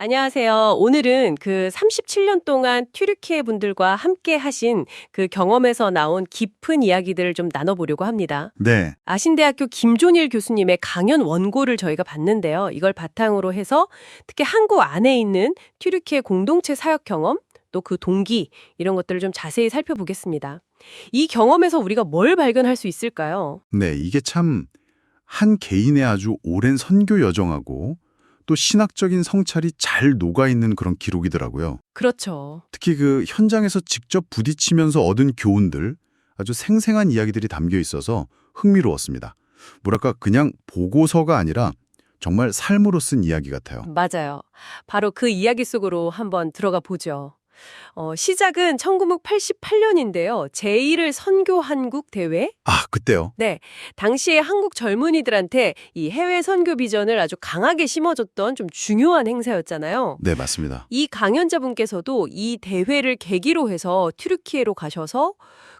안녕하세요. 오늘은 그 37년 동안 튀르키예 분들과 함께 하신 그 경험에서 나온 깊은 이야기들을 좀 나눠보려고 합니다. 네, 아신대학교 김존일 교수님의 강연 원고를 저희가 봤는데요. 이걸 바탕으로 해서 특히 한국 안에 있는 튀르키예 공동체 사역 경험, 또 그 동기, 이런 것들을 좀 자세히 살펴보겠습니다. 이 경험에서 우리가 뭘 발견할 수 있을까요? 네, 이게 참 한 개인의 아주 오랜 선교 여정하고 또 신학적인 성찰이 잘 녹아있는 그런 기록이더라고요. 그렇죠. 특히 그 현장에서 직접 부딪히면서 얻은 교훈들, 아주 생생한 이야기들이 담겨 있어서 흥미로웠습니다. 뭐랄까 그냥 보고서가 아니라 정말 삶으로 쓴 이야기 같아요. 맞아요. 바로 그 이야기 속으로 한번 들어가 보죠. 시작은 1988년인데요. 제1을 선교 한국 대회? 아, 그때요? 네. 당시에 한국 젊은이들한테 이 해외 선교 비전을 아주 강하게 심어줬던 좀 중요한 행사였잖아요. 네, 맞습니다. 이 강연자분께서도 이 대회를 계기로 해서 튀르키예로 가셔서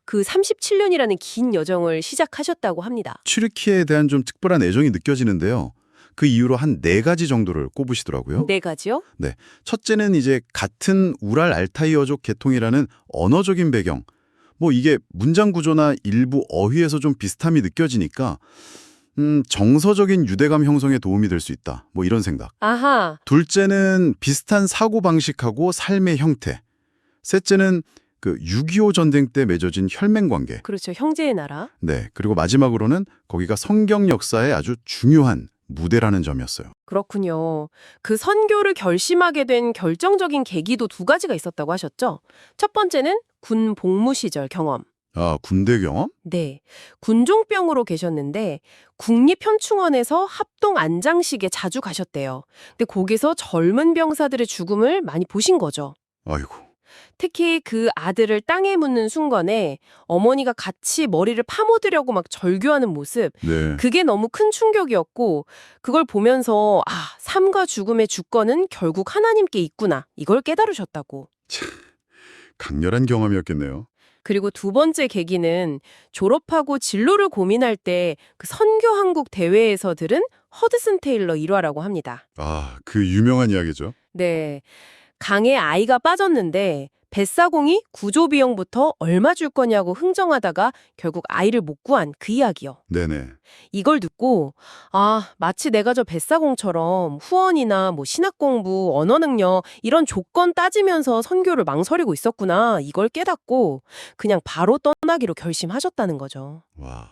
그 37년이라는 긴 여정을 시작하셨다고 합니다. 튀르키예에 대한 좀 특별한 애정이 느껴지는데요. 그 이유로 한 4가지 정도를 꼽으시더라고요. 네 가지요? 네. 첫째는 이제 같은 우랄 알타이어족 계통이라는 언어적인 배경. 뭐 이게 문장 구조나 일부 어휘에서 좀 비슷함이 느껴지니까 정서적인 유대감 형성에 도움이 될 수 있다. 뭐 이런 생각. 아하. 둘째는 비슷한 사고 방식하고 삶의 형태. 셋째는 그 6.25 전쟁 때 맺어진 혈맹 관계. 그렇죠. 형제의 나라. 네. 그리고 마지막으로는 거기가 성경 역사의 아주 중요한 무대라는 점이었어요. 그렇군요. 그 선교를 결심하게 된 결정적인 계기도 2가지가 있었다고 하셨죠? 첫 번째는 군 복무 시절 경험. 아, 군대 경험? 네. 군종병으로 계셨는데 국립현충원에서 합동 안장식에 자주 가셨대요. 근데 거기서 젊은 병사들의 죽음을 많이 보신 거죠. 아이고. 특히 그 아들을 땅에 묻는 순간에 어머니가 같이 머리를 파묻으려고 막 절규하는 모습, 네. 그게 너무 큰 충격이었고 그걸 보면서 삶과 죽음의 주권은 결국 하나님께 있구나. 이걸 깨달으셨다고. 강렬한 경험이었겠네요. 그리고 2번째 계기는 졸업하고 진로를 고민할 때 그 선교 한국 대회에서 들은 허드슨 테일러 일화라고 합니다. 아, 그 유명한 이야기죠. 네. 강에 아이가 빠졌는데 뱃사공이 구조 비용부터 얼마 줄 거냐고 흥정하다가 결국 아이를 못 구한 그 이야기요. 네네. 이걸 듣고 마치 내가 저 뱃사공처럼 후원이나 뭐 신학 공부, 언어 능력 이런 조건 따지면서 선교를 망설이고 있었구나. 이걸 깨닫고 그냥 바로 떠나기로 결심하셨다는 거죠. 와.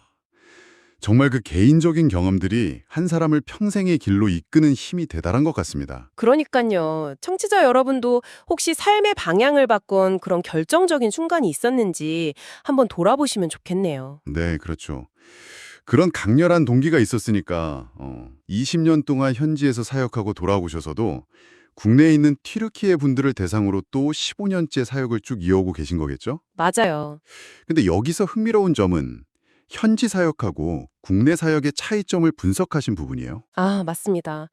정말 그 개인적인 경험들이 한 사람을 평생의 길로 이끄는 힘이 대단한 것 같습니다. 그러니까요. 청취자 여러분도 혹시 삶의 방향을 바꾼 그런 결정적인 순간이 있었는지 한번 돌아보시면 좋겠네요. 네, 그렇죠. 그런 강렬한 동기가 있었으니까 20년 동안 현지에서 사역하고 돌아오셔서도 국내에 있는 튀르키예 분들을 대상으로 또 15년째 사역을 쭉 이어오고 계신 거겠죠? 맞아요. 근데 여기서 흥미로운 점은 현지 사역하고 국내 사역의 차이점을 분석하신 부분이에요. 맞습니다.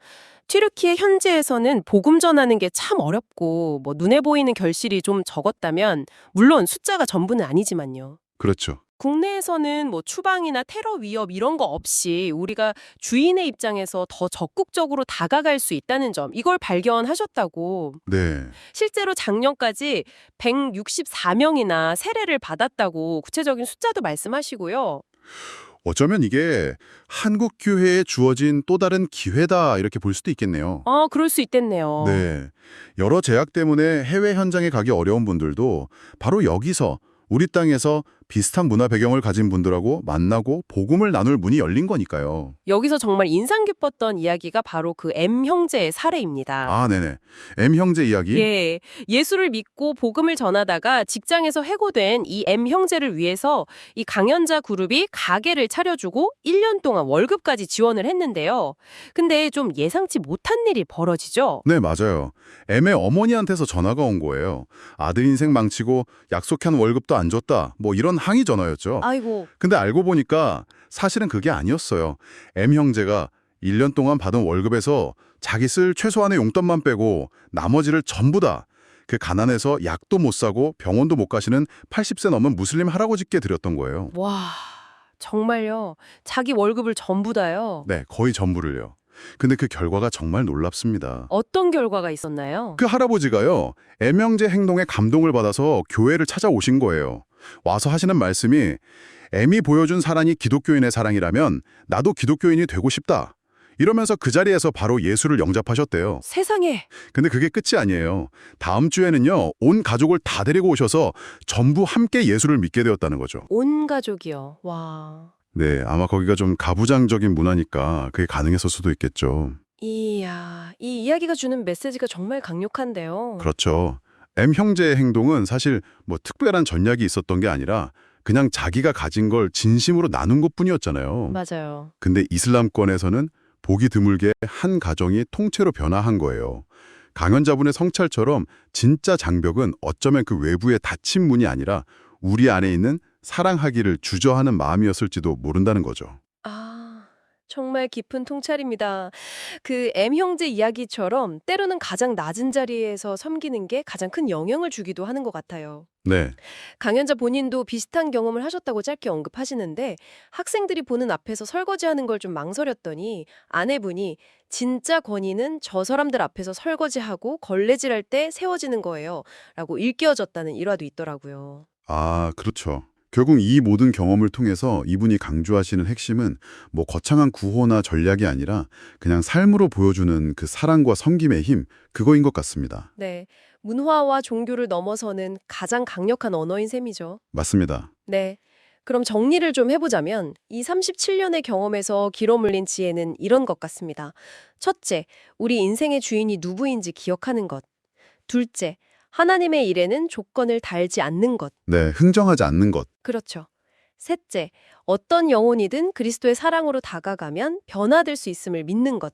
튀르키예 현지에서는 복음 전하는 게 참 어렵고 뭐 눈에 보이는 결실이 좀 적었다면 물론 숫자가 전부는 아니지만요. 그렇죠. 국내에서는 뭐 추방이나 테러 위협 이런 거 없이 우리가 주인의 입장에서 더 적극적으로 다가갈 수 있다는 점, 이걸 발견하셨다고. 네. 실제로 작년까지 164명이나 세례를 받았다고 구체적인 숫자도 말씀하시고요. 어쩌면 이게 한국 교회에 주어진 또 다른 기회다 이렇게 볼 수도 있겠네요. 그럴 수 있겠네요. 네. 여러 제약 때문에 해외 현장에 가기 어려운 분들도 바로 여기서 우리 땅에서 비슷한 문화 배경을 가진 분들하고 만나고 복음을 나눌 문이 열린 거니까요. 여기서 정말 인상 깊었던 이야기가 바로 그 M 형제의 사례입니다. 아, 네네. M 형제 이야기? 예, 예수를 믿고 복음을 전하다가 직장에서 해고된 이 M 형제를 위해서 이 강연자 그룹이 가게를 차려주고 1년 동안 월급까지 지원을 했는데요. 근데 좀 예상치 못한 일이 벌어지죠. 네, 맞아요. M의 어머니한테서 전화가 온 거예요. 아들 인생 망치고 약속한 월급도 안 줬다. 뭐 이런 항의 전화였죠. 아이고. 근데 알고 보니까 사실은 그게 아니었어요. M 형제가 1년 동안 받은 월급에서 자기 쓸 최소한의 용돈만 빼고 나머지를 전부 다 그 가난해서 약도 못 사고 병원도 못 가시는 80세 넘은 무슬림 할아버지께 드렸던 거예요. 와, 정말요. 자기 월급을 전부 다요. 네, 거의 전부를요. 근데 그 결과가 정말 놀랍습니다. 어떤 결과가 있었나요? 그 할아버지가요, M 형제 행동에 감동을 받아서 교회를 찾아오신 거예요. 와서 하시는 말씀이 M이 보여준 사랑이 기독교인의 사랑이라면 나도 기독교인이 되고 싶다. 이러면서 그 자리에서 바로 예수를 영접하셨대요. 세상에. 근데 그게 끝이 아니에요. 다음 주에는요, 온 가족을 다 데리고 오셔서 전부 함께 예수를 믿게 되었다는 거죠. 온 가족이요. 와. 네, 아마 거기가 좀 가부장적인 문화니까 그게 가능했을 수도 있겠죠. 이야, 이 이야기가 주는 메시지가 정말 강력한데요. 그렇죠. M 형제의 행동은 사실 뭐 특별한 전략이 있었던 게 아니라 그냥 자기가 가진 걸 진심으로 나눈 것뿐이었잖아요. 맞아요. 근데 이슬람권에서는 보기 드물게 한 가정이 통째로 변화한 거예요. 강연자분의 성찰처럼 진짜 장벽은 어쩌면 그 외부의 닫힌 문이 아니라 우리 안에 있는 사랑하기를 주저하는 마음이었을지도 모른다는 거죠. 아, 정말 깊은 통찰입니다. 그 M 형제 이야기처럼 때로는 가장 낮은 자리에서 섬기는 게 가장 큰 영향을 주기도 하는 것 같아요. 네, 강연자 본인도 비슷한 경험을 하셨다고 짧게 언급하시는데 학생들이 보는 앞에서 설거지하는 걸 좀 망설였더니 아내분이 진짜 권위는 저 사람들 앞에서 설거지하고 걸레질할 때 세워지는 거예요. 라고 일깨워졌다는 일화도 있더라고요. 아, 그렇죠. 결국 이 모든 경험을 통해서 이분이 강조하시는 핵심은 뭐 거창한 구호나 전략이 아니라 그냥 삶으로 보여주는 그 사랑과 섬김의 힘, 그거인 것 같습니다. 네, 문화와 종교를 넘어서는 가장 강력한 언어인 셈이죠. 맞습니다. 네. 그럼 정리를 좀 해보자면 이 37년의 경험에서 길어물린 지혜는 이런 것 같습니다. 첫째, 우리 인생의 주인이 누구인지 기억하는 것. 둘째, 하나님의 일에는 조건을 달지 않는 것. 네, 흥정하지 않는 것. 그렇죠. 셋째, 어떤 영혼이든 그리스도의 사랑으로 다가가면 변화될 수 있음을 믿는 것.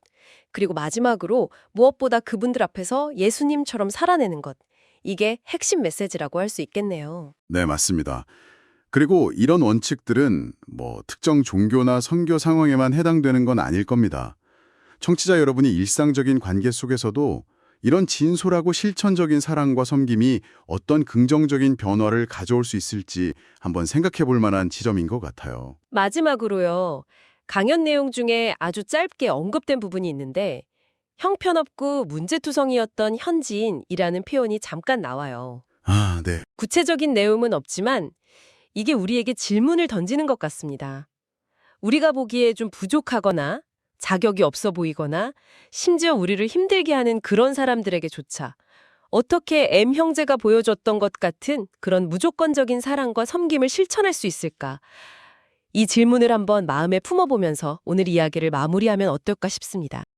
그리고 마지막으로 무엇보다 그분들 앞에서 예수님처럼 살아내는 것. 이게 핵심 메시지라고 할 수 있겠네요. 네, 맞습니다. 그리고 이런 원칙들은 뭐 특정 종교나 선교 상황에만 해당되는 건 아닐 겁니다. 청취자 여러분이 일상적인 관계 속에서도 이런 진솔하고 실천적인 사랑과 섬김이 어떤 긍정적인 변화를 가져올 수 있을지 한번 생각해 볼 만한 지점인 것 같아요. 마지막으로요. 강연 내용 중에 아주 짧게 언급된 부분이 있는데 형편없고 문제투성이었던 현지인이라는 표현이 잠깐 나와요. 아, 네. 구체적인 내용은 없지만 이게 우리에게 질문을 던지는 것 같습니다. 우리가 보기에 좀 부족하거나 자격이 없어 보이거나 심지어 우리를 힘들게 하는 그런 사람들에게조차 어떻게 M 형제가 보여줬던 것 같은 그런 무조건적인 사랑과 섬김을 실천할 수 있을까? 이 질문을 한번 마음에 품어보면서 오늘 이야기를 마무리하면 어떨까 싶습니다.